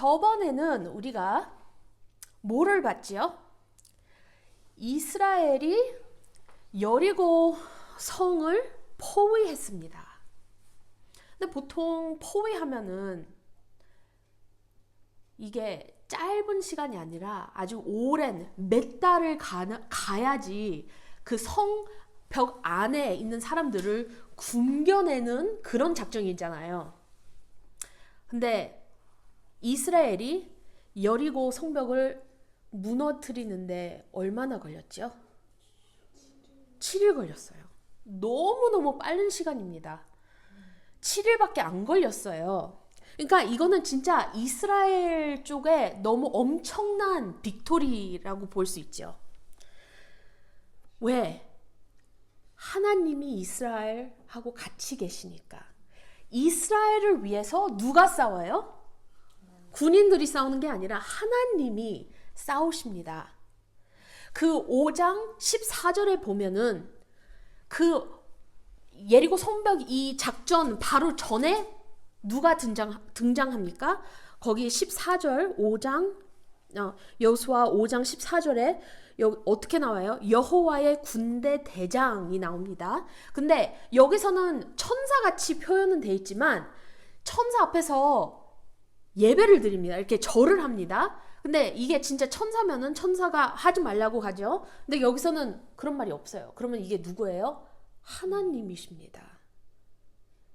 저번에는 우리가 뭐를 봤지요? 이스라엘이 여리고 성을 포위했습니다. 근데 보통 포위하면은 이게 짧은 시간이 아니라 아주 오랜 몇 달을 가야지 그 성벽 안에 있는 사람들을 굶겨내는 그런 작전이잖아요. 근데 이스라엘이 여리고 성벽을 무너뜨리는데 얼마나 걸렸죠? 7일 걸렸어요. 너무너무 빠른 시간입니다. 7일밖에 안 걸렸어요. 그러니까 이거는 진짜 이스라엘 쪽에 너무 엄청난 빅토리라고 볼 수 있죠. 왜? 하나님이 이스라엘하고 같이 계시니까. 이스라엘을 위해서 누가 싸워요? 군인들이 싸우는 게 아니라 하나님이 싸우십니다. 그 5장 14절에 보면은 그 예리고 성벽 이 작전 바로 전에 누가 등장합니까? 거기 14절 5장 여호수아 5장 14절에 어떻게 나와요? 여호와의 군대 대장이 나옵니다. 근데 여기서는 천사같이 표현은 돼 있지만 천사 앞에서 예배를 드립니다. 이렇게 절을 합니다. 근데 이게 진짜 천사면은 천사가 하지 말라고 하죠. 근데 여기서는 그런 말이 없어요. 그러면 이게 누구예요? 하나님이십니다.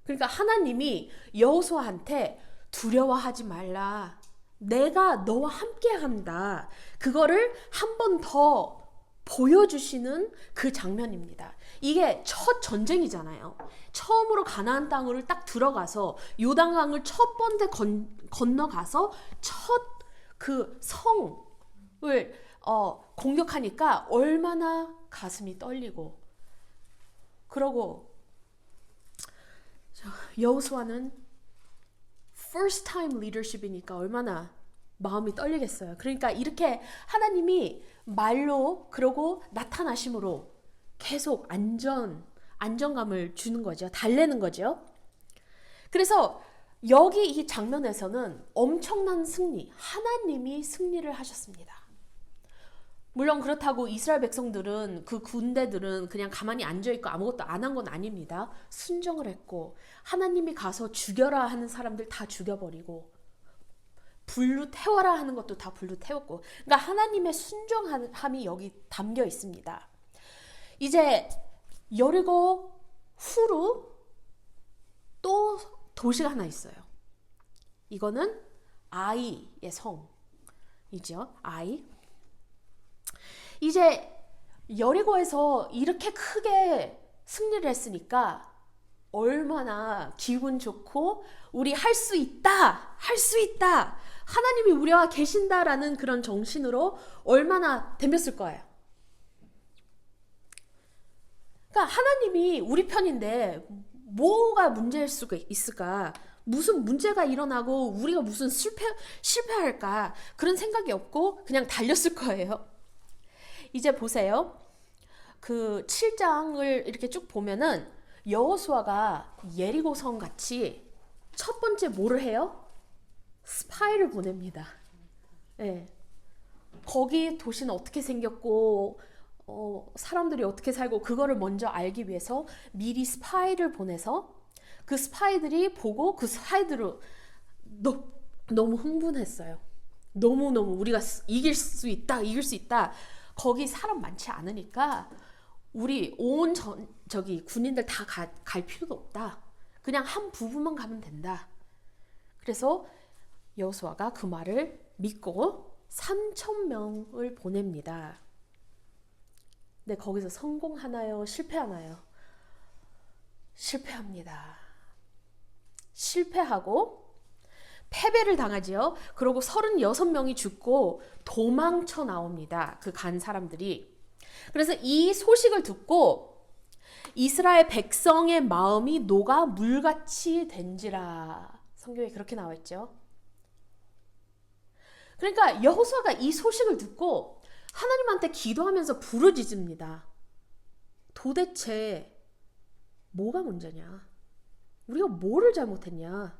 그러니까 하나님이 여호수아한테 두려워하지 말라. 내가 너와 함께 한다. 그거를 한 번 더 보여주시는 그 장면입니다. 이게 첫 전쟁이잖아요. 처음으로 가나안 땅으로 딱 들어가서 요단강을 첫 번째 건너가서 첫 그 성을 공격하니까 얼마나 가슴이 떨리고 그러고 여호수아는 first time leadership이니까 얼마나 마음이 떨리겠어요. 그러니까 이렇게 하나님이 말로 그러고 나타나심으로 계속 안정감을 주는 거죠. 달래는 거죠. 그래서 여기 이 장면에서는 엄청난 승리, 하나님이 승리를 하셨습니다. 물론 그렇다고 이스라엘 백성들은 그 군대들은 그냥 가만히 앉아있고 아무것도 안 한 건 아닙니다. 순종을 했고 하나님이 가서 죽여라 하는 사람들 다 죽여버리고 불로 태워라 하는 것도 다 불로 태웠고 그러니까 하나님의 순종함이 여기 담겨 있습니다. 이제 여리고 후로 또 도시가 하나 있어요. 이거는 아이의 성이죠. 아이. 이제 여리고에서 이렇게 크게 승리를 했으니까 얼마나 기분 좋고 우리 할 수 있다. 할 수 있다. 하나님이 우리와 계신다라는 그런 정신으로 얼마나 덤볐을 거예요. 그러니까 하나님이 우리 편인데 뭐가 문제일 수가 있을까? 무슨 문제가 일어나고 우리가 무슨 실패할까? 그런 생각이 없고 그냥 달렸을 거예요. 이제 보세요. 그 7장을 이렇게 쭉 보면은 여호수아가 예리고 성 같이 첫 번째 뭐를 해요? 스파이를 보냅니다. 네. 거기 도시는 어떻게 생겼고 사람들이 어떻게 살고 그거를 먼저 알기 위해서 미리 스파이를 보내서 그 스파이들이 보고 그 스파이들을 너무 흥분했어요. 너무너무 우리가 이길 수 있다. 거기 사람 많지 않으니까 우리 저기 군인들 다 갈 필요도 없다. 그냥 한 부분만 가면 된다. 그래서 여호수아가 그 말을 믿고 3,000명을 보냅니다. 근데 거기서 성공하나요? 실패하나요? 실패합니다. 실패하고 패배를 당하지요. 그리고 36명이 죽고 도망쳐 나옵니다. 그 간 사람들이. 그래서 이 소식을 듣고 이스라엘 백성의 마음이 녹아 물같이 된지라. 성경에 그렇게 나와 있죠. 그러니까 여호수아가 이 소식을 듣고 하나님한테 기도하면서 부르짖습니다. 도대체 뭐가 문제냐? 우리가 뭐를 잘못했냐?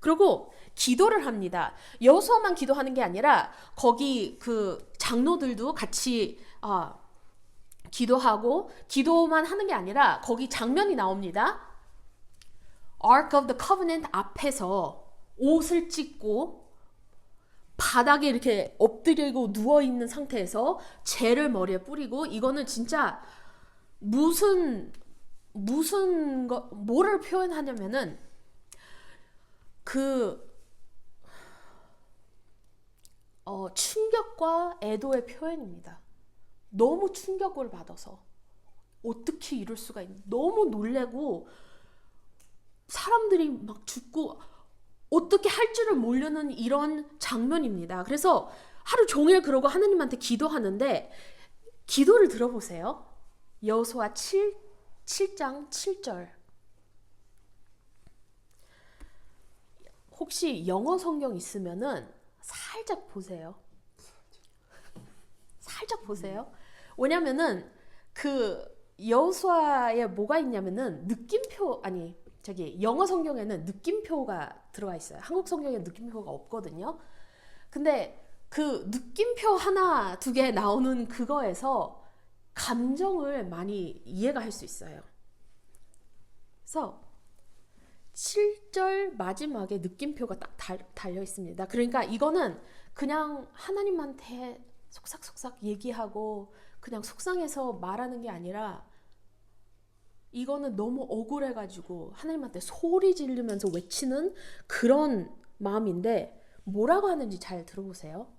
그리고 기도를 합니다. 여호수아만 기도하는 게 아니라 거기 그 장로들도 같이 기도하고, 기도만 하는 게 아니라 거기 장면이 나옵니다. Ark of the Covenant 앞에서 옷을 찢고 바닥에 이렇게 엎드리고 누워있는 상태에서 재를 머리에 뿌리고, 이거는 진짜 뭐를 표현하냐면은 충격과 애도의 표현입니다. 너무 충격을 받아서 어떻게 이럴 수가 있나, 너무 놀래고 사람들이 막 죽고 어떻게 할 줄을 모르는 이런 장면입니다. 그래서 하루 종일 그러고 하나님한테 기도하는데, 기도를 들어보세요. 여호수아 7장 7절. 혹시 영어 성경 있으면은 살짝 보세요. 살짝 보세요. 왜냐면은 그 여호수아에 뭐가 있냐면은 영어 성경에는 느낌표가 들어가 있어요. 한국 성경에는 느낌표가 없거든요. 근데 그 느낌표 하나 두 개 나오는 그거에서 감정을 많이 이해가 할 수 있어요. 그래서 7절 마지막에 느낌표가 딱 달려 있습니다. 그러니까 이거는 그냥 하나님한테 속삭속삭 얘기하고 그냥 속상해서 말하는 게 아니라, 이거는 너무 억울해가지고 하나님한테 소리 지르면서 외치는 그런 마음인데, 뭐라고 하는지 잘 들어보세요.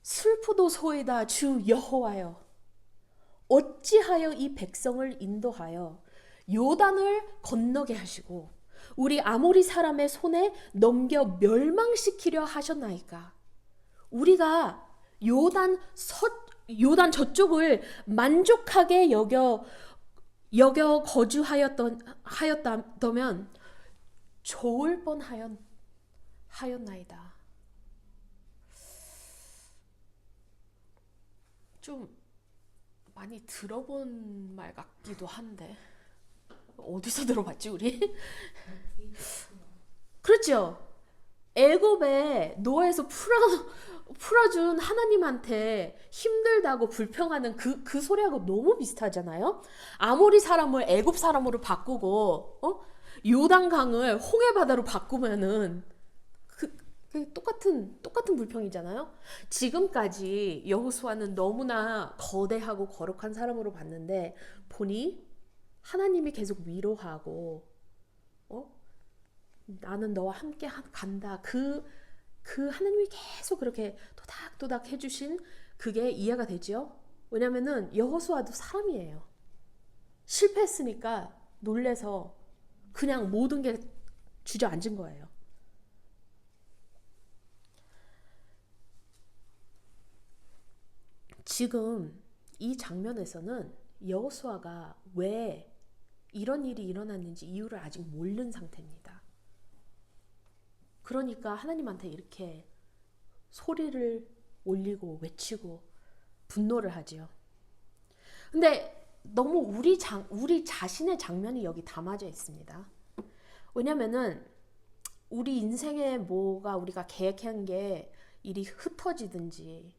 슬프도소이다 주 여호와여, 어찌하여 이 백성을 인도하여 요단을 건너게 하시고 우리 아모리 사람의 손에 넘겨 멸망시키려 하셨나이까. 우리가 요단 저쪽을 만족하게 여겨 거주하였다면 좋을 뻔하였나이다. 좀 많이 들어본 말 같기도 한데, 어디서 들어봤지 우리? 그렇죠. 애굽에 노예에서 풀어준 하나님한테 힘들다고 불평하는 그 소리하고 너무 비슷하잖아요. 아모리 사람을 애굽 사람으로 바꾸고 요단강을 홍해바다로 바꾸면은 똑같은 불평이잖아요. 지금까지 여호수아는 너무나 거대하고 거룩한 사람으로 봤는데, 보니 하나님이 계속 위로하고 나는 너와 함께 간다, 그 하나님이 계속 그렇게 도닥도닥 해주신 그게 이해가 되죠. 왜냐면은 여호수아도 사람이에요. 실패했으니까 놀래서 그냥 모든 게 주저앉은 거예요. 지금 이 장면에서는 여호수아가 왜 이런 일이 일어났는지 이유를 아직 모르는 상태입니다. 그러니까 하나님한테 이렇게 소리를 올리고 외치고 분노를 하지요. 근데 너무 우리 자신의 장면이 여기 담아져 있습니다. 왜냐면은 우리 인생에 뭐가 우리가 계획한 게 일이 흩어지든지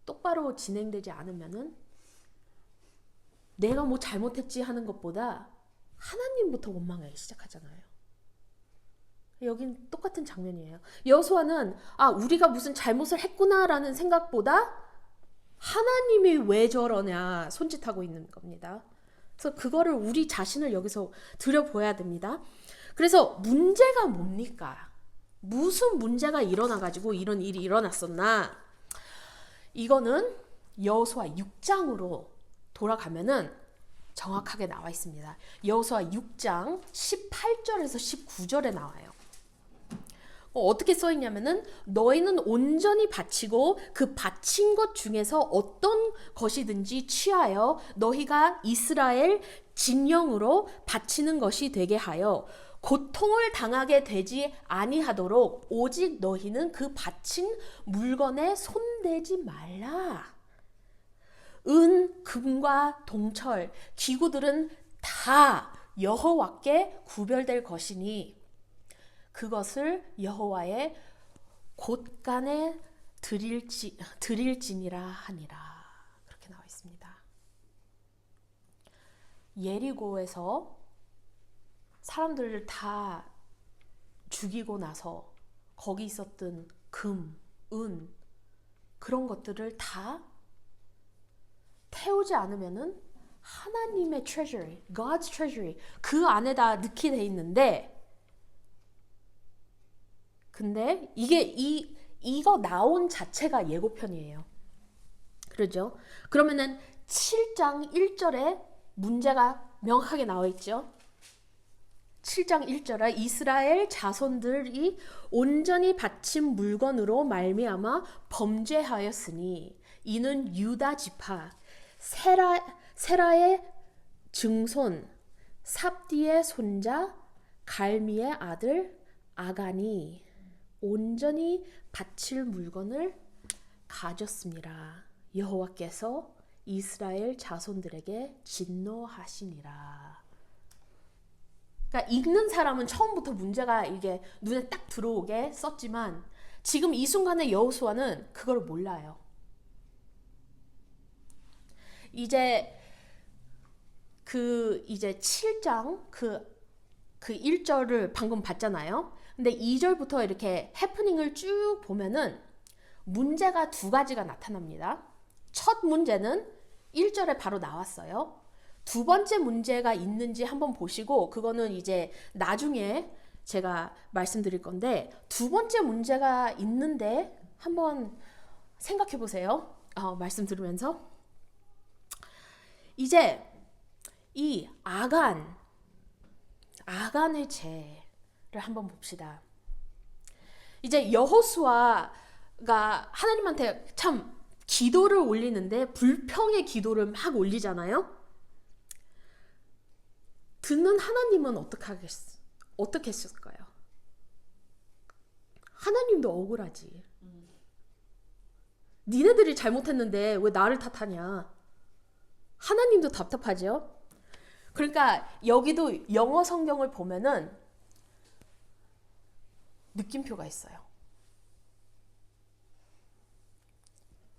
똑바로 진행되지 않으면은 내가 뭐 잘못했지 하는 것보다 하나님부터 원망하기 시작하잖아요. 여긴 똑같은 장면이에요. 여호수아는 우리가 무슨 잘못을 했구나라는 생각보다 하나님이 왜 저러냐 손짓하고 있는 겁니다. 그래서 그거를 우리 자신을 여기서 들여보아야 됩니다. 그래서 문제가 뭡니까? 무슨 문제가 일어나가지고 이런 일이 일어났었나? 이거는 여호수아 6장으로 돌아가면은 정확하게 나와 있습니다. 여호수아 6장 18절에서 19절에 나와요. 어떻게 써 있냐면은, 너희는 온전히 바치고 그 바친 것 중에서 어떤 것이든지 취하여 너희가 이스라엘 진영으로 바치는 것이 되게 하여 고통을 당하게 되지 아니하도록 오직 너희는 그 바친 물건에 손대지 말라. 은, 금과 동철, 기구들은 다 여호와께 구별될 것이니 그것을 여호와의 곳간에 드릴지니라 하니라. 그렇게 나와 있습니다. 예리고에서 사람들을 다 죽이고 나서 거기 있었던 금, 은, 그런 것들을 다 태우지 않으면은 하나님의 treasury, God's treasury, 그 안에다 넣게 돼 있는데, 근데 이거 나온 자체가 예고편이에요. 그러죠? 그러면은 7장 1절에 문제가 명확하게 나와 있죠. 7장 1절에 이스라엘 자손들이 온전히 바친 물건으로 말미암아 범죄하였으니 이는 유다 지파 세라의 증손 삽디의 손자 갈미의 아들 아간이 온전히 바칠 물건을 가졌습니다. 여호와께서 이스라엘 자손들에게 진노하시니라. 그러니까 읽는 사람은 처음부터 문제가 이게 눈에 딱 들어오게 썼지만 지금 이 순간에 여호수아는 그걸 몰라요. 이제 7장 그 1절을 방금 봤잖아요. 근데 2절부터 이렇게 해프닝을 쭉 보면은 문제가 두 가지가 나타납니다. 첫 문제는 1절에 바로 나왔어요. 두 번째 문제가 있는지 한번 보시고 그거는 이제 나중에 제가 말씀드릴 건데, 두 번째 문제가 있는데 한번 생각해 보세요. 말씀 들으면서 이제 이 아간의 죄를 한번 봅시다. 이제 여호수아가 하나님한테 참 기도를 올리는데 불평의 기도를 막 올리잖아요. 듣는 하나님은 어떻게 했을까요? 하나님도 억울하지. 니네들이 잘못했는데 왜 나를 탓하냐? 하나님도 답답하죠. 그러니까 여기도 영어 성경을 보면은 느낌표가 있어요.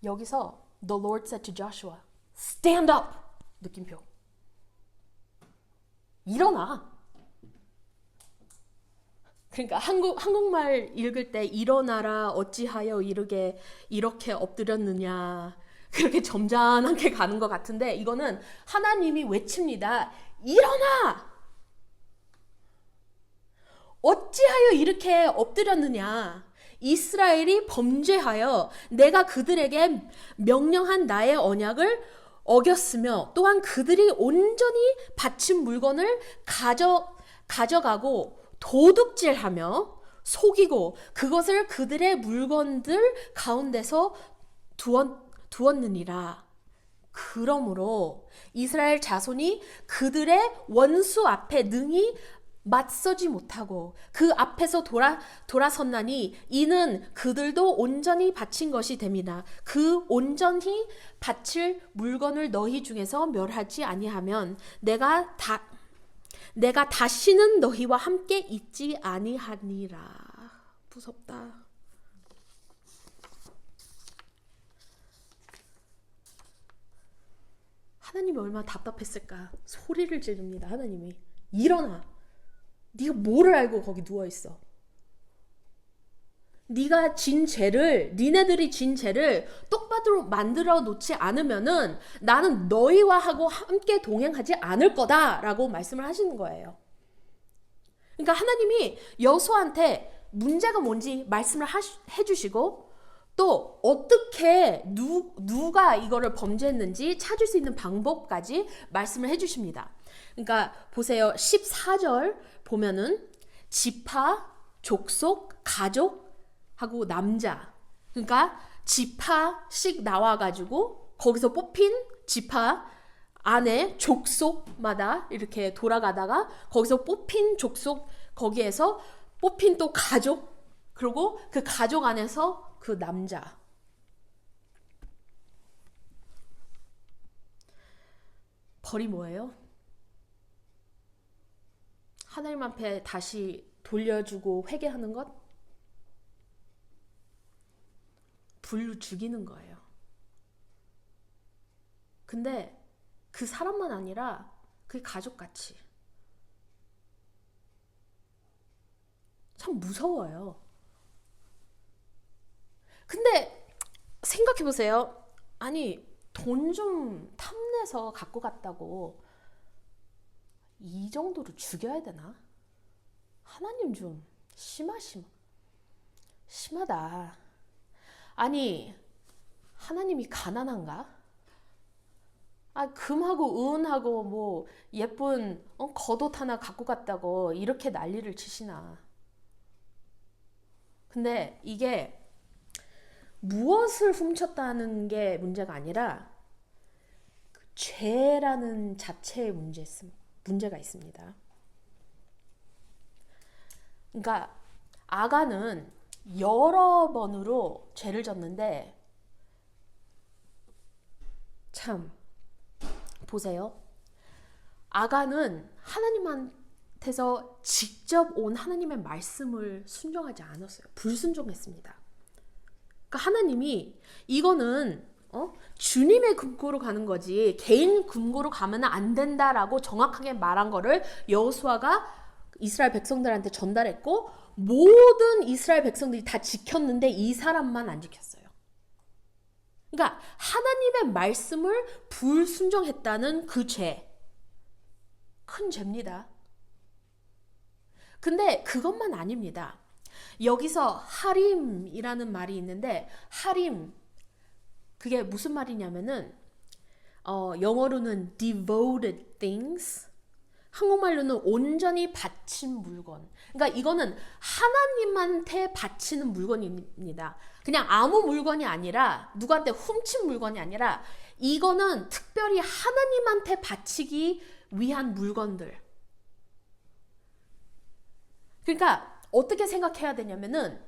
여기서 The Lord said to Joshua, Stand up! 느낌표. 일어나. 그러니까 한국말 읽을 때 일어나라 어찌하여 이렇게 엎드렸느냐, 그렇게 점잖게 가는 것 같은데 이거는 하나님이 외칩니다. 일어나! 어찌하여 이렇게 엎드렸느냐? 이스라엘이 범죄하여 내가 그들에게 명령한 나의 언약을 어겼으며 또한 그들이 온전히 바친 물건을 가져가고 도둑질하며 속이고 그것을 그들의 물건들 가운데서 두었느니라. 그러므로 이스라엘 자손이 그들의 원수 앞에 능히 맞서지 못하고 그 앞에서 돌아섰나니 이는 그들도 온전히 바친 것이 됨이나 그 온전히 바칠 물건을 너희 중에서 멸하지 아니하면 내가 다시는 너희와 함께 있지 아니하니라. 무섭다. 하나님이 얼마나 답답했을까. 소리를 지릅니다. 하나님이 일어나. 네가 뭐를 알고 거기 누워있어. 니네들이 진 죄를 똑바로 만들어 놓지 않으면은 나는 너희와 하고 함께 동행하지 않을 거다라고 말씀을 하시는 거예요. 그러니까 하나님이 여호수아한테 문제가 뭔지 말씀을 해주시고 또 어떻게 누가 이거를 범죄했는지 찾을 수 있는 방법까지 말씀을 해주십니다. 그러니까 보세요. 14절 보면은 지파, 족속, 가족하고 남자. 그러니까 지파씩 나와가지고 거기서 뽑힌 지파 안에 족속마다 이렇게 돌아가다가 거기서 뽑힌 족속 거기에서 뽑힌 또 가족, 그리고 그 가족 안에서 그 남자. 벌이 뭐예요? 하나님 앞에 다시 돌려주고 회개하는 것? 불로 죽이는 거예요. 근데 그 사람만 아니라 그게 가족같이. 참 무서워요. 근데 생각해보세요. 아니, 돈 좀 탐내서 갖고 갔다고 이 정도로 죽여야 되나? 하나님 좀 심하다. 아니, 하나님이 가난한가? 금하고 은하고 뭐 예쁜 겉옷 하나 갖고 갔다고 이렇게 난리를 치시나? 근데 이게 무엇을 훔쳤다는 게 문제가 아니라 그 죄라는 자체의 문제가 있습니다. 그러니까 아간은 여러 번으로 죄를 졌는데 참 보세요. 아간은 하나님한테서 직접 온 하나님의 말씀을 순종하지 않았어요. 불순종했습니다. 그러니까 하나님이 이거는 주님의 금고로 가는 거지 개인 금고로 가면 안 된다라고 정확하게 말한 거를 여호수아가 이스라엘 백성들한테 전달했고 모든 이스라엘 백성들이 다 지켰는데 이 사람만 안 지켰어요. 그러니까 하나님의 말씀을 불순종했다는 그 죄, 큰 죄입니다. 근데 그것만 아닙니다. 여기서 하림이라는 말이 있는데 하림, 그게 무슨 말이냐면은 영어로는 devoted things, 한국말로는 온전히 바친 물건. 그러니까 이거는 하나님한테 바치는 물건입니다. 그냥 아무 물건이 아니라 누구한테 훔친 물건이 아니라 이거는 특별히 하나님한테 바치기 위한 물건들. 그러니까 어떻게 생각해야 되냐면은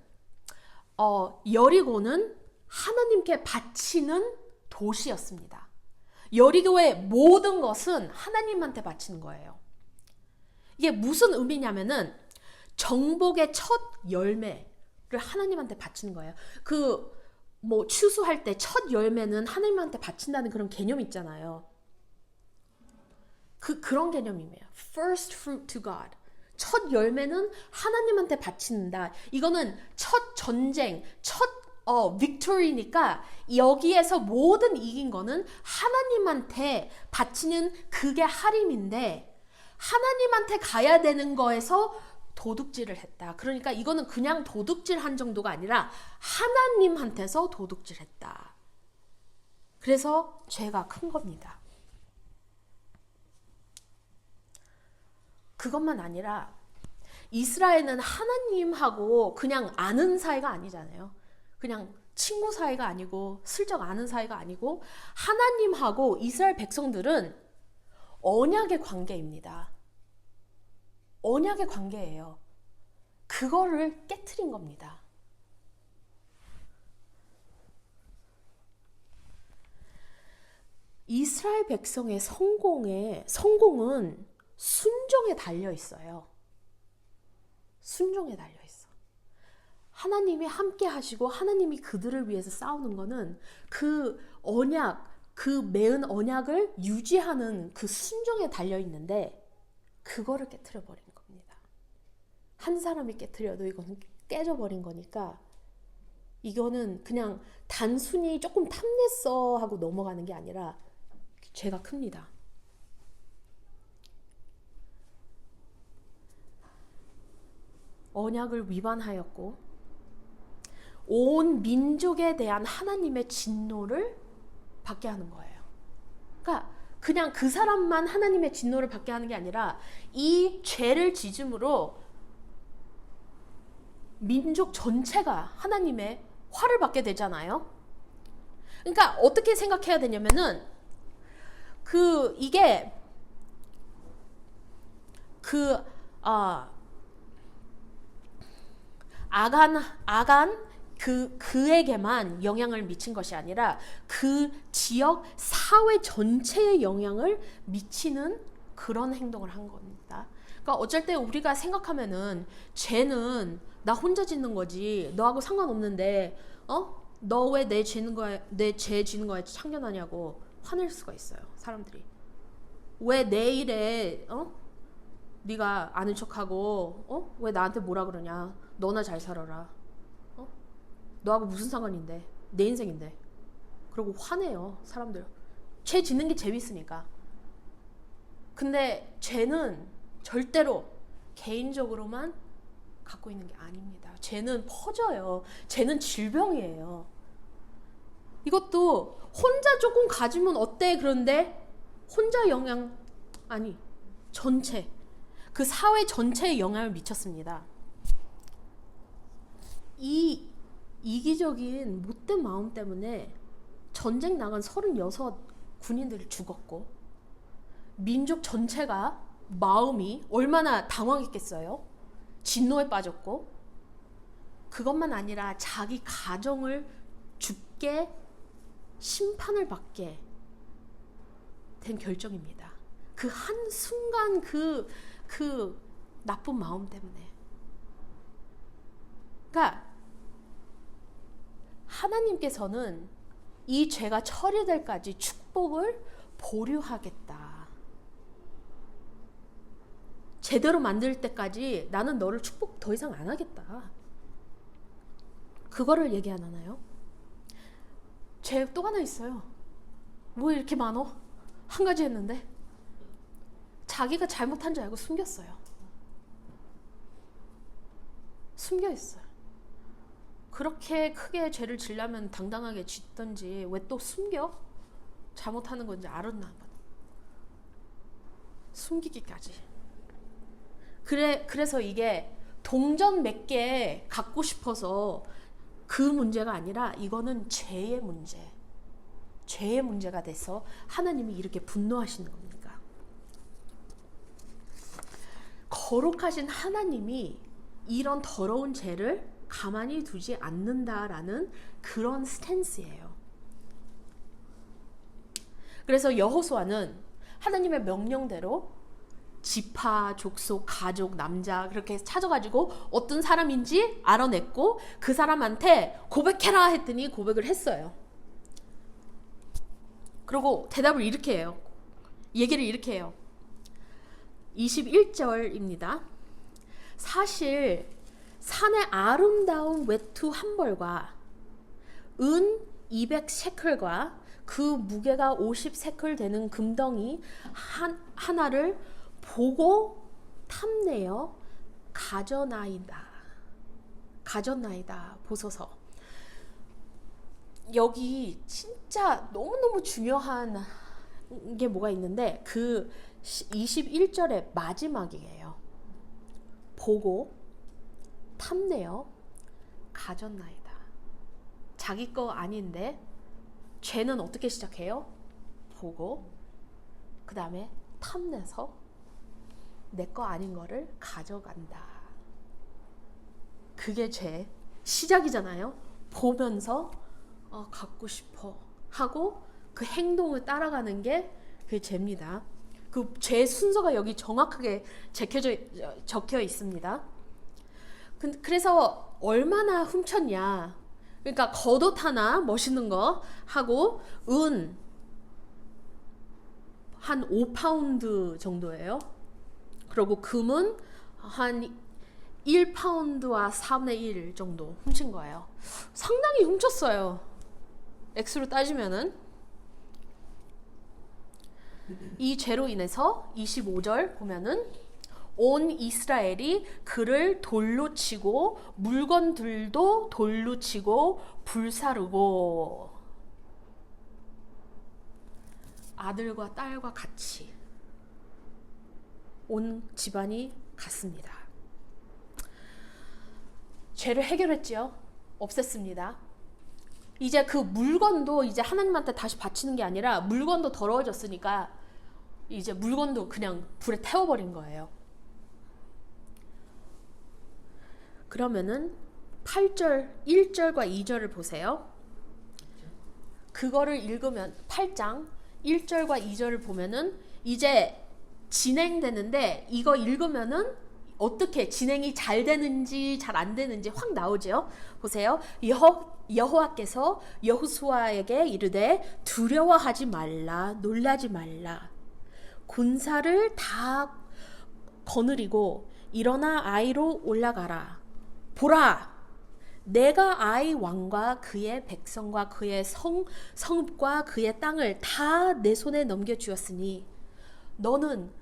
여리고는 하나님께 바치는 도시였습니다. 여리고의 모든 것은 하나님한테 바치는 거예요. 이게 무슨 의미냐면은 정복의 첫 열매를 하나님한테 바치는 거예요. 추수할 때 첫 열매는 하나님한테 바친다는 그런 개념 있잖아요. 그런 개념이에요. First fruit to God. 첫 열매는 하나님한테 바친다. 이거는 첫 전쟁, 첫 victory니까 여기에서 모든 이긴 거는 하나님한테 바치는 그게 하림인데 하나님한테 가야 되는 거에서 도둑질을 했다. 그러니까 이거는 그냥 도둑질한 정도가 아니라 하나님한테서 도둑질했다. 그래서 죄가 큰 겁니다. 그것만 아니라 이스라엘은 하나님하고 그냥 아는 사이가 아니잖아요. 그냥 친구 사이가 아니고 슬쩍 아는 사이가 아니고 하나님하고 이스라엘 백성들은 언약의 관계입니다. 언약의 관계예요. 그거를 깨트린 겁니다. 이스라엘 백성의 성공은 순종에 달려 있어요. 순종에 달려 있어. 하나님이 함께 하시고 하나님이 그들을 위해서 싸우는 거는 그 언약, 그 맺은 언약을 유지하는 그 순종에 달려 있는데 그거를 깨트려 버린 겁니다. 한 사람이 깨트려도 이거는 깨져버린 거니까 이거는 그냥 단순히 조금 탐냈어 하고 넘어가는 게 아니라 죄가 큽니다. 언약을 위반하였고 온 민족에 대한 하나님의 진노를 받게 하는 거예요. 그러니까 그냥 그 사람만 하나님의 진노를 받게 하는 게 아니라 이 죄를 지짐으로 민족 전체가 하나님의 화를 받게 되잖아요. 그러니까 어떻게 생각해야 되냐면은 이게 아간 그에게만 영향을 미친 것이 아니라 그 지역 사회 전체에 영향을 미치는 그런 행동을 한 겁니다. 그러니까 어쩔 때 우리가 생각하면은 죄는 나 혼자 짓는 거지 너하고 상관없는데 너 왜 내 죄 지는 거에 참견하냐고 화낼 수가 있어요. 사람들이 왜 내 일에 네가 아는 척하고 왜 나한테 뭐라 그러냐 너나 잘 살아라 너하고 무슨 상관인데 내 인생인데 그러고 화내요. 사람들 죄 짓는 게 재밌으니까. 근데 죄는 절대로 개인적으로만 갖고 있는 게 아닙니다. 죄는 퍼져요. 죄는 질병이에요. 이것도 혼자 조금 가지면 어때? 그런데 혼자 영향 아니 전체 그 사회 전체에 영향을 미쳤습니다. 이 이기적인 못된 마음 때문에 전쟁 나간 36 군인들이 죽었고 민족 전체가 마음이 얼마나 당황했겠어요. 진노에 빠졌고 그것만 아니라 자기 가정을 죽게 심판을 받게 된 결정입니다. 그 한순간 그 나쁜 마음 때문에. 그러니까 하나님께서는 이 죄가 처리될 까지 축복을 보류하겠다. 제대로 만들 때까지 나는 너를 축복 더 이상 안 하겠다. 그거를 얘기 안 하나요? 죄 또 하나 있어요. 뭐 이렇게 많어? 한 가지 했는데 자기가 잘못한 줄 알고 숨겼어요. 숨겨 있어요. 그렇게 크게 죄를 지려면 당당하게 짓던지 왜 또 숨겨? 잘못하는 건지 알았나 봐. 숨기기까지. 그래서 이게 동전 몇 개 갖고 싶어서 그 문제가 아니라 이거는 죄의 문제. 죄의 문제가 돼서 하나님이 이렇게 분노하시는 겁니다. 거룩하신 하나님이 이런 더러운 죄를 가만히 두지 않는다라는 그런 스탠스예요. 그래서 여호수아는 하나님의 명령대로 지파, 족속, 가족, 남자 그렇게 찾아가지고 어떤 사람인지 알아냈고 그 사람한테 고백해라 했더니 고백을 했어요. 그리고 대답을 이렇게 해요. 얘기를 이렇게 해요. 21절입니다. 사실 산의 아름다운 외투 한 벌과 은 200세클과 그 무게가 50세클 되는 금덩이 하나를 보고 탐내어 가져나이다 보소서. 여기 진짜 너무너무 중요한 게 뭐가 있는데 그 21절의 마지막이에요. 보고 탐내어 가져나이다. 자기 거 아닌데 죄는 어떻게 시작해요? 보고 그 다음에 탐내서 내 거 아닌 거를 가져간다. 그게 죄 시작이잖아요. 보면서 갖고 싶어 하고 그 행동을 따라가는 게 그 죄입니다. 그 죄 순서가 여기 정확하게 적혀 있습니다. 그래서 얼마나 훔쳤냐. 그러니까 겉옷 하나 멋있는 거 하고 은 한 5파운드 정도예요. 그리고 금은 한 1파운드와 4분의 1 정도 훔친 거예요. 상당히 훔쳤어요. 액수로 따지면은. 이 죄로 인해서 25절 보면은 온 이스라엘이 그를 돌로 치고 물건들도 돌로 치고 불사르고 아들과 딸과 같이 온 집안이 갔습니다. 죄를 해결했지요. 없앴습니다. 이제 그 물건도 이제 하나님한테 다시 바치는 게 아니라 물건도 더러워졌으니까 이제 물건도 그냥 불에 태워버린 거예요. 그러면은 8절, 1절과 2절을 보세요. 그거를 읽으면 8장 1절과 2절을 보면은 이제 진행되는데 이거 읽으면은 어떻게 진행이 잘 되는지 잘 안 되는지 확 나오죠. 보세요. 여호와께서 여호수아에게 이르되 두려워하지 말라, 놀라지 말라. 군사를 다 거느리고 일어나 아이로 올라가라. 보라, 내가 아이 왕과 그의 백성과 그의 성읍과 그의 땅을 다 내 손에 넘겨주었으니 너는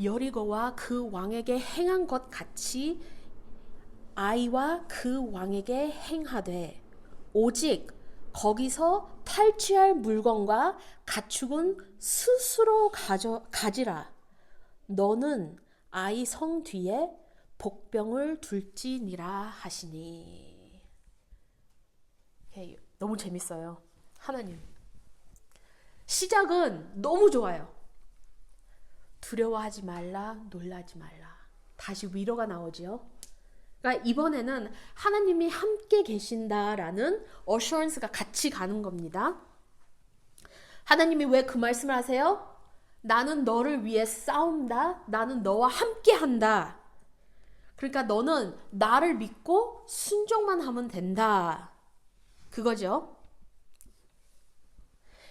여리고와 그 왕에게 행한 것 같이 아이와 그 왕에게 행하되 오직 거기서 탈취할 물건과 가축은 스스로 가지라. 너는 아이 성 뒤에 복병을 둘지니라 하시니. 너무 재밌어요. 하나님. 시작은 너무 좋아요. 두려워하지 말라, 놀라지 말라. 다시 위로가 나오지요. 그러니까 이번에는 하나님이 함께 계신다라는 어슈런스가 같이 가는 겁니다. 하나님이 왜 그 말씀을 하세요? 나는 너를 위해 싸운다. 나는 너와 함께 한다. 그러니까 너는 나를 믿고 순종만 하면 된다. 그거죠.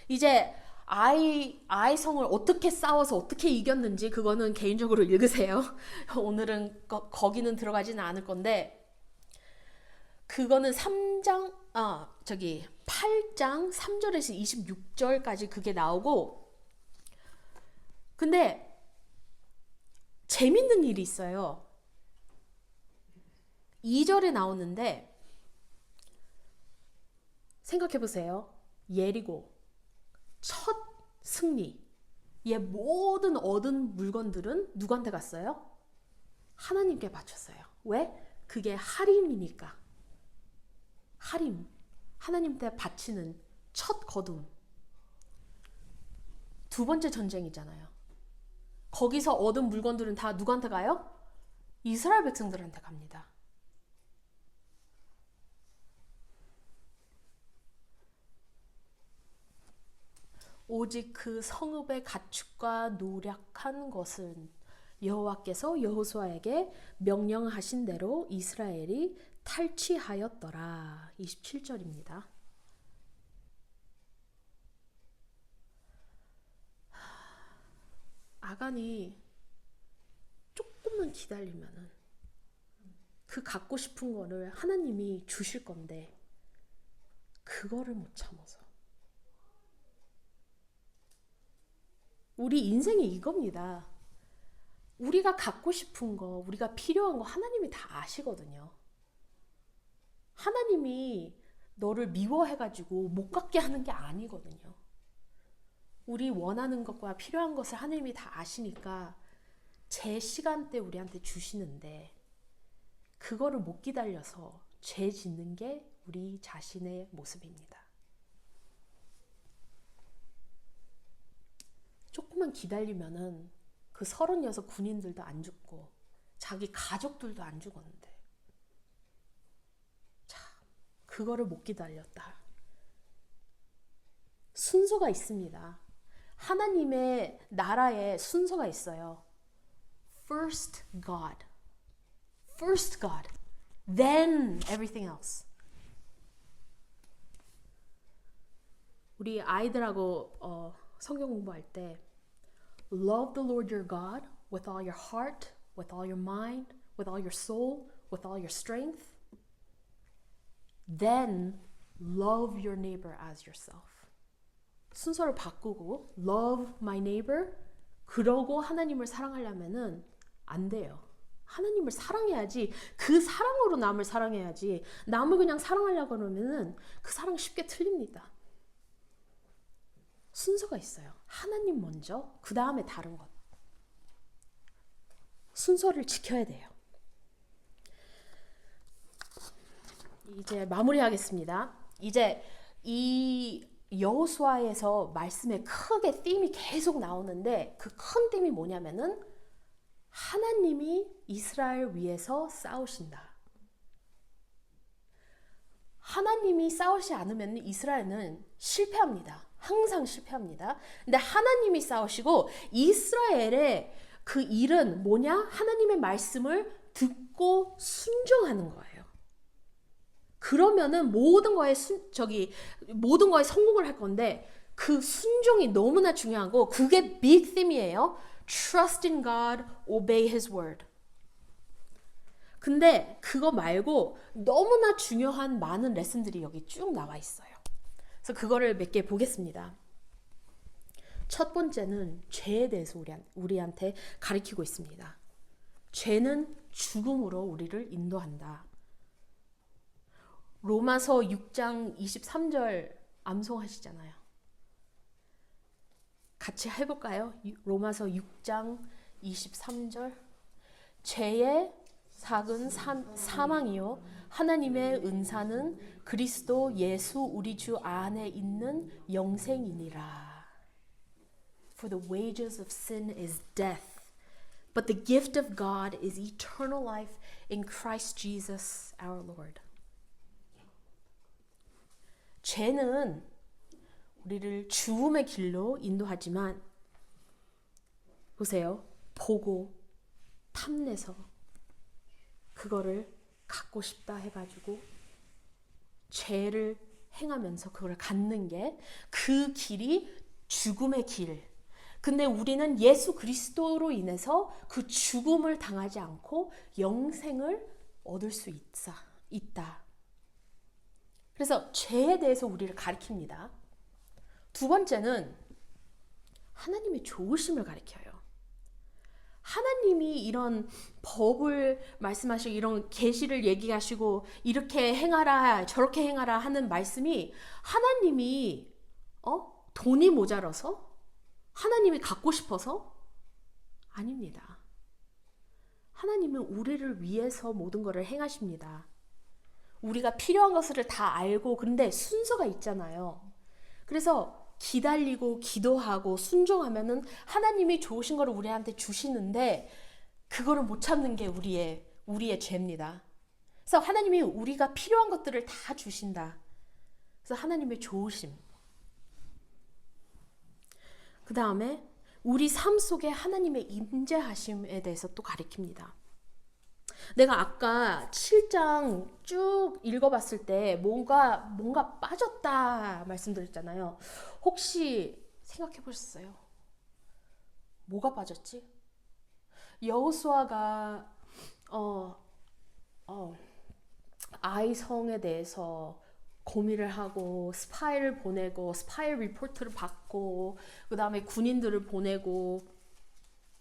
이제 아이성을 어떻게 싸워서 어떻게 이겼는지 그거는 개인적으로 읽으세요. 오늘은 거기는 들어가지는 않을 건데 그거는 8장 3절에서 26절까지 그게 나오고 근데 재밌는 일이 있어요. 2절에 나오는데 생각해 보세요. 예리고 첫 승리. 얘 모든 얻은 물건들은 누구한테 갔어요? 하나님께 바쳤어요. 왜? 그게 하림이니까. 하림. 하나님께 바치는 첫 거둠. 두 번째 전쟁이잖아요. 거기서 얻은 물건들은 다 누구한테 가요? 이스라엘 백성들한테 갑니다. 오직 그 성읍의 가축과 노력한 것은 여호와께서 여호수아에게 명령하신 대로 이스라엘이 탈취하였더라. 27절입니다. 아간이 조금만 기다리면은 그 갖고 싶은 거를 하나님이 주실 건데 그거를 못 참아서 우리 인생이 이겁니다. 우리가 갖고 싶은 거, 우리가 필요한 거 하나님이 다 아시거든요. 하나님이 너를 미워해가지고 못 갖게 하는 게 아니거든요. 우리 원하는 것과 필요한 것을 하나님이 다 아시니까 제 시간대 우리한테 주시는데 그거를 못 기다려서 죄 짓는 게 우리 자신의 모습입니다. 조금만 기다리면은 그 36 군인들도 안 죽고 자기 가족들도 안 죽었는데 참 그거를 못 기다렸다. 순서가 있습니다. 하나님의 나라에 순서가 있어요. First God. First God. Then everything else. 우리 아이들하고 성경 공부할 때 Love the Lord your God with all your heart, with all your mind, with all your soul, with all your strength. Then love your neighbor as yourself. 순서를 바꾸고 love my neighbor 그러고 하나님을 사랑하려면은 안 돼요. 하나님을 사랑해야지. 그 사랑으로 남을 사랑해야지. 남을 그냥 사랑하려고 그러면은 그 사랑 쉽게 틀립니다. 순서가 있어요. 하나님 먼저, 그 다음에 다른 것. 순서를 지켜야 돼요. 이제 마무리하겠습니다. 이제 이 여호수아에서 말씀에 크게 띠임이 계속 나오는데 그 큰 띠임이 뭐냐면은 하나님이 이스라엘 위해서 싸우신다. 하나님이 싸우지 않으면 이스라엘은 실패합니다. 항상 실패합니다. 근데 하나님이 싸우시고 이스라엘의 그 일은 뭐냐? 하나님의 말씀을 듣고 순종하는 거예요. 그러면은 모든 거에 성공을 할 건데 그 순종이 너무나 중요하고 그게 big theme이에요. Trust in God, obey His word. 근데 그거 말고 너무나 중요한 많은 레슨들이 여기 쭉 나와 있어요. 그래서 그거를 몇 개 보겠습니다. 첫 번째는 죄에 대해서 우리한테 가르치고 있습니다. 죄는 죽음으로 우리를 인도한다. 로마서 6장 23절 암송하시잖아요. 같이 해볼까요? 로마서 6장 23절. 죄의 삭은 사망이요 하나님의 은사는 그리스도 예수 우리 주 안에 있는 영생이니라. For the wages of sin is death, but the gift of God is eternal life in Christ Jesus our Lord. 죄는 우리를 죽음의 길로 인도하지만 보세요. 보고 탐내서 그거를 갖고 싶다 해가지고 죄를 행하면서 그걸 갖는 게 그 길이 죽음의 길. 근데 우리는 예수 그리스도로 인해서 그 죽음을 당하지 않고 영생을 얻을 수 있다. 그래서 죄에 대해서 우리를 가르칩니다. 두 번째는 하나님의 좋으심을 가르쳐요. 하나님이 이런 법을 말씀하시고 이런 계시를 얘기하시고 이렇게 행하라 저렇게 행하라 하는 말씀이 하나님이 돈이 모자라서 하나님이 갖고 싶어서 아닙니다. 하나님은 우리를 위해서 모든 것을 행하십니다. 우리가 필요한 것을 다 알고 그런데 순서가 있잖아요. 그래서 기다리고 기도하고 순종하면은 하나님이 좋으신 거를 우리한테 주시는데 그거를 못 참는 게 우리의 죄입니다. 그래서 하나님이 우리가 필요한 것들을 다 주신다. 그래서 하나님의 좋으심. 그 다음에 우리 삶 속에 하나님의 임재하심에 대해서 또 가르칩니다. 내가 아까 7장 쭉 읽어봤을 때 뭔가 빠졌다 말씀드렸잖아요. 혹시 생각해 보셨어요? 뭐가 빠졌지? 여호수아가 아이 성에 대해서 고민을 하고 스파이를 보내고 스파이 리포트를 받고 그 다음에 군인들을 보내고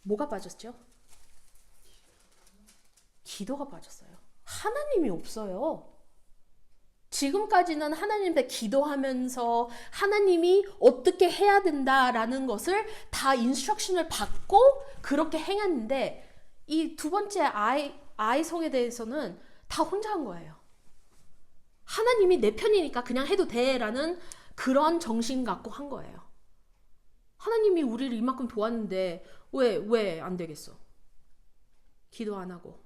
뭐가 빠졌죠? 기도가 빠졌어요. 하나님이 없어요. 지금까지는 하나님한테 기도하면서 하나님이 어떻게 해야 된다라는 것을 다 인스트럭션을 받고 그렇게 행했는데 이 두 번째 아이 성에 대해서는 다 혼자 한 거예요. 하나님이 내 편이니까 그냥 해도 돼라는 그런 정신 갖고 한 거예요. 하나님이 우리를 이만큼 도왔는데 왜 안 되겠어? 기도 안 하고.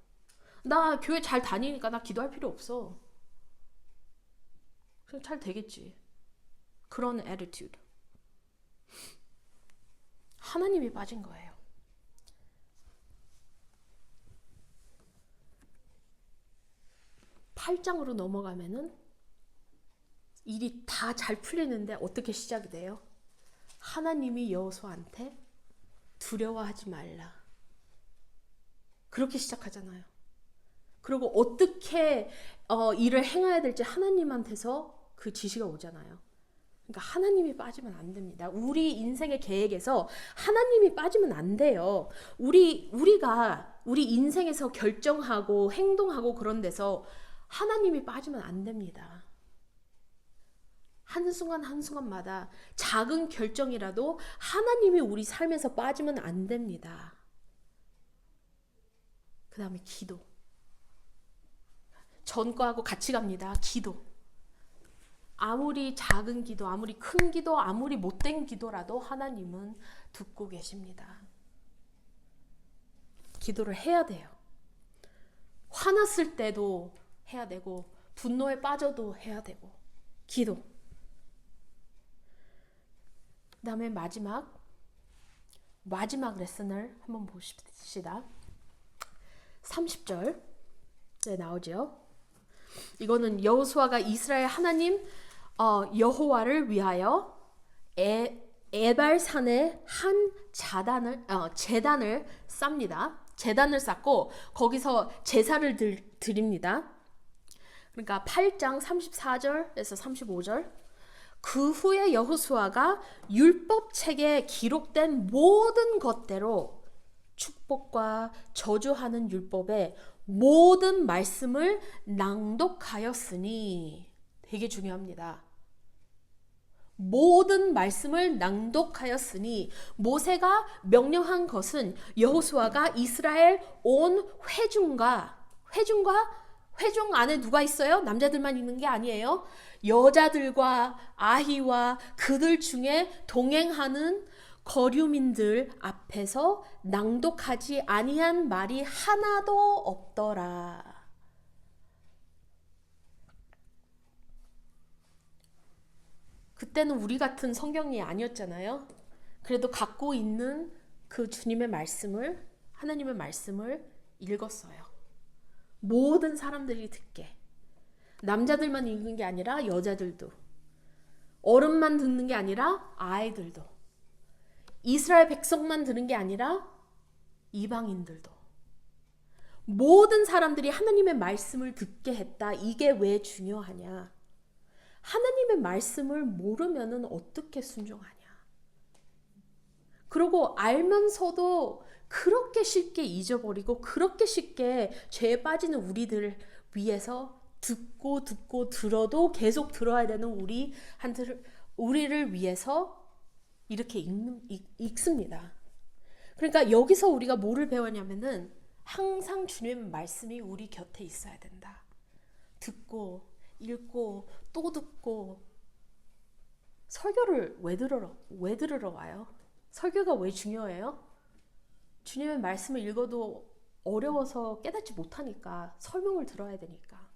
나 교회 잘 다니니까 나 기도할 필요 없어. 그냥 잘 되겠지. 그런 attitude. 하나님이 빠진 거예요. 8장으로 넘어가면은 일이 다 잘 풀리는데 어떻게 시작이 돼요? 하나님이 여호수아한테 두려워하지 말라. 그렇게 시작하잖아요. 그리고 어떻게 일을 행해야 될지 하나님한테서 그 지시가 오잖아요. 그러니까 하나님이 빠지면 안 됩니다. 우리 인생의 계획에서 하나님이 빠지면 안 돼요. 우리가 우리 인생에서 결정하고 행동하고 그런 데서 하나님이 빠지면 안 됩니다. 한순간 한순간마다 작은 결정이라도 하나님이 우리 삶에서 빠지면 안 됩니다. 그 다음에 기도. 전과하고 같이 갑니다. 기도. 아무리 작은 기도, 아무리 큰 기도, 아무리 못된 기도라도 하나님은 듣고 계십니다. 기도를 해야 돼요. 화났을 때도 해야 되고 분노에 빠져도 해야 되고 기도. 그 다음에 마지막 레슨을 한번 보십시다. 30절 나오죠. 이거는 여호수아가 이스라엘 하나님 여호와를 위하여 에발산에 한 제단을 쌉니다. 제단을 쌓고 거기서 제사를 드립니다. 그러니까 8장 34절에서 35절. 그 후에 여호수아가 율법책에 기록된 모든 것대로 축복과 저주하는 율법의 모든 말씀을 낭독하였으니, 되게 중요합니다. 모든 말씀을 낭독하였으니, 모세가 명령한 것은 여호수아가 이스라엘 온 회중 안에 누가 있어요? 남자들만 있는 게 아니에요. 여자들과 아이와 그들 중에 동행하는 거류민들 앞에서 낭독하지 아니한 말이 하나도 없더라. 그때는 우리 같은 성경이 아니었잖아요. 그래도 갖고 있는 그 주님의 말씀을, 하나님의 말씀을 읽었어요. 모든 사람들이 듣게. 남자들만 읽는 게 아니라 여자들도, 어른만 듣는 게 아니라 아이들도, 이스라엘 백성만 듣는 게 아니라 이방인들도, 모든 사람들이 하나님의 말씀을 듣게 했다. 이게 왜 중요하냐? 하나님의 말씀을 모르면은 어떻게 순종하냐? 그리고 알면서도 그렇게 쉽게 잊어버리고 그렇게 쉽게 죄에 빠지는 우리들 위해서 듣고 들어도 계속 들어야 되는 우리를 위해서 이렇게 읽습니다. 그러니까 여기서 우리가 뭐를 배웠냐면은 항상 주님의 말씀이 우리 곁에 있어야 된다. 듣고 읽고 또 듣고. 설교를 왜 들으러 와요? 설교가 왜 중요해요? 주님의 말씀을 읽어도 어려워서 깨닫지 못하니까 설명을 들어야 되니까.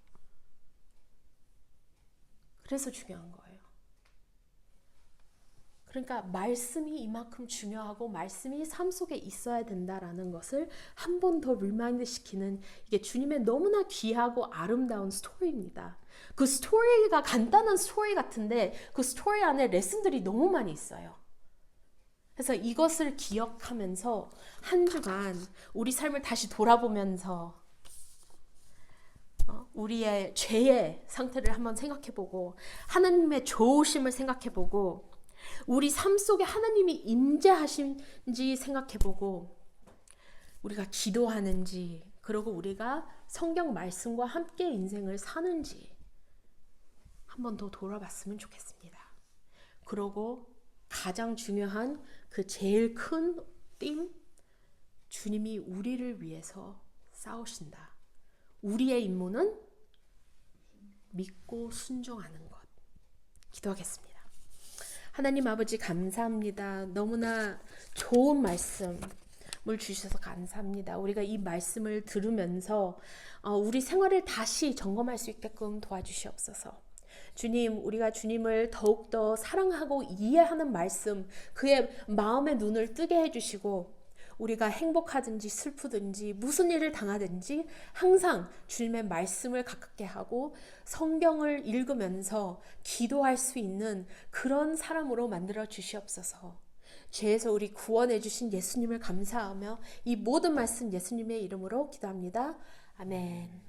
그래서 중요한 거예요. 그러니까 말씀이 이만큼 중요하고 말씀이 삶 속에 있어야 된다라는 것을 한 번 더 리마인드 시키는, 이게 주님의 너무나 귀하고 아름다운 스토리입니다. 그 스토리가 간단한 스토리 같은데 그 스토리 안에 레슨들이 너무 많이 있어요. 그래서 이것을 기억하면서 한 주간 우리 삶을 다시 돌아보면서 우리의 죄의 상태를 한번 생각해보고 하나님의 좋으심을 생각해보고 우리 삶 속에 하나님이 임재하신지 생각해보고 우리가 기도하는지, 그리고 우리가 성경 말씀과 함께 인생을 사는지 한번 더 돌아봤으면 좋겠습니다. 그리고 가장 중요한 그 제일 큰 띠임, 주님이 우리를 위해서 싸우신다. 우리의 임무는 믿고 순종하는 것. 기도하겠습니다. 하나님 아버지 감사합니다. 너무나 좋은 말씀을 주셔서 감사합니다. 우리가 이 말씀을 들으면서 우리 생활을 다시 점검할 수 있게끔 도와주시옵소서. 주님, 우리가 주님을 더욱더 사랑하고 이해하는 말씀, 그의 마음의 눈을 뜨게 해주시고 우리가 행복하든지 슬프든지 무슨 일을 당하든지 항상 주님의 말씀을 가깝게 하고 성경을 읽으면서 기도할 수 있는 그런 사람으로 만들어 주시옵소서. 죄에서 우리 구원해 주신 예수님을 감사하며 이 모든 말씀 예수님의 이름으로 기도합니다. 아멘.